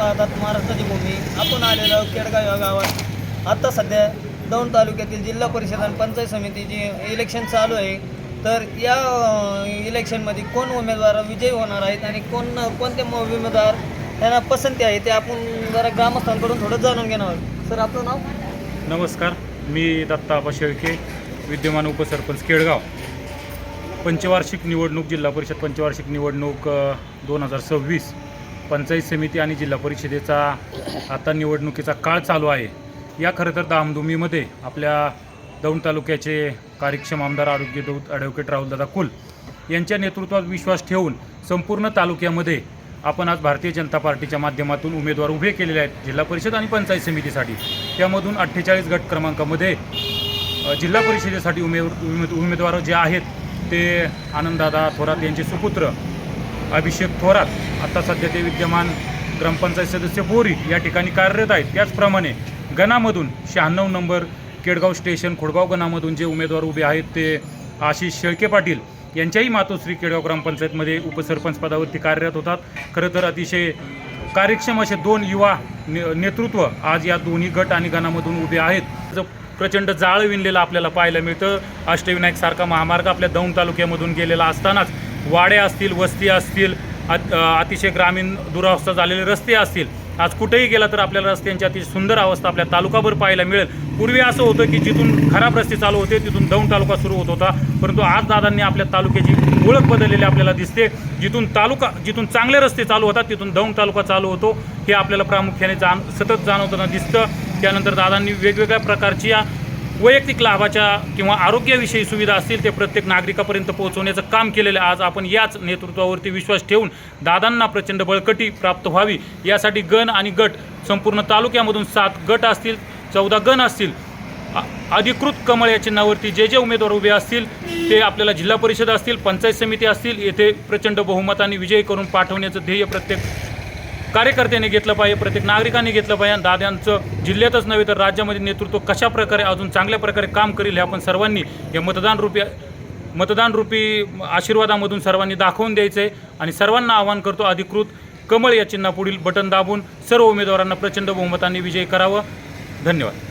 राहतात महाराष्ट्राची भूमी. आपण आलेलो आहोत केडगाव या गावात. आता सध्या दौंड तालुक्यातील जिल्हा परिषद आणि पंचायत समितीची इलेक्शन चालू आहे. तर या इलेक्शनमध्ये कोण उमेदवार विजयी होणार आहेत आणि कोणते उमेदवार त्यांना पसंती आहे ते आपण जरा ग्रामस्थांकडून थोडं जाणून घेणार आहोत. सर, आपलं नाव? नमस्कार, मी दत्ता शेळके, विद्यमान उपसरपंच केडगाव. पंचवार्षिक निवडणूक, जिल्हा परिषद पंचवार्षिक निवडणूक 2026, पंचायत समिती आणि जिल्हा परिषदेचा आता निवडणुकीचा काळ चालू आहे. या खरं तर धामधुमीमध्ये आपल्या दौंड तालुक्याचे कार्यक्षम आमदार आरोग्यदूत ॲडव्होकेट राहुलदादा कुल यांच्या नेतृत्वात विश्वास ठेवून संपूर्ण तालुक्यामध्ये आपण आज भारतीय जनता पार्टीच्या माध्यमातून उमेदवार उभे केलेले आहेत जिल्हा परिषद आणि पंचायत समितीसाठी. त्यामधून 48 गट क्रमांकामध्ये जिल्हा परिषदेसाठी उमेदवार जे आहेत ते आनंददादा थोरात यांचे सुपुत्र अभिषेक थोरात, आता सध्या ते विद्यमान ग्रामपंचायत सदस्य बोरी या ठिकाणी कार्यरत आहेत. त्याचप्रमाणे गणामधून 96 नंबर केडगाव स्टेशन खोडगाव गणामधून जे उमेदवार उभे आहेत ते आशिष शेळके पाटील यांच्याही मातोश्री केडगाव ग्रामपंचायतमध्ये उपसरपंच पदावरती कार्यरत होतात. खरं तर अतिशय कार्यक्षम असे 2 युवा नेतृत्व आज या दोन्ही गट आणि गणामधून उभे आहेत. प्रचंड जाळं विणलेलं आपल्याला पाहायला मिळतं. अष्टविनायकसारखा महामार्ग आपल्या दौंड तालुक्यामधून गेलेला असतानाच वाड्या असतील, वस्ती असतील, अतिशय ग्रामीण दुरावस्था झालेले रस्ते असतील, आज कुठेही गेला तर आपल्याला रस्त्यांची अतिशय सुंदर अवस्था आपल्या तालुकाभर पाहायला मिळेल. पूर्वी असं होतं की जिथून खराब रस्ते चालू होते तिथून दौंड तालुका सुरू होत होता, परंतु आज दादांनी आपल्या तालुक्याची ओळख बदललेली आपल्याला दिसते. जिथून चांगले रस्ते चालू होतात तिथून दौंड तालुका चालू होतो, हे आपल्याला प्रामुख्याने सतत जाणवताना दिसतं. त्यानंतर दादांनी वेगवेगळ्या प्रकारच्या वैयक्तिक लाभाच्या किंवा आरोग्याविषयी सुविधा असतील ते प्रत्येक नागरिकापर्यंत पोहोचवण्याचं काम केलेलं आहे. आज आपण याच नेतृत्वावरती विश्वास ठेवून दादांना प्रचंड बळकटी प्राप्त व्हावी यासाठी गण आणि गट संपूर्ण तालुक्यामधून 7 गट असतील, 14 गण असतील, अधिकृत कमळ या चिन्हावरती जे उमेदवार उभे असतील ते आपल्याला जिल्हा परिषद असतील, पंचायत समिती असतील, येथे प्रचंड बहुमताने विजयी करून पाठवण्याचं ध्येय प्रत्येक कार्यकर्त्यांनी घेतलं पाहिजे, प्रत्येक नागरिकांनी घेतलं पाहिजे. आणि दादांचं जिल्ह्यातच नव्हे तर राज्यामध्ये नेतृत्व कशा प्रकारे अजून चांगल्या प्रकारे काम करेल हे आपण सर्वांनी या मतदानरूपी आशीर्वादामधून सर्वांनी दाखवून द्यायचं आहे. आणि सर्वांना आवाहन करतो, अधिकृत कमळ या चिन्हापुढील बटन दाबून सर्व उमेदवारांना प्रचंड बहुमताने विजयी करावं. धन्यवाद.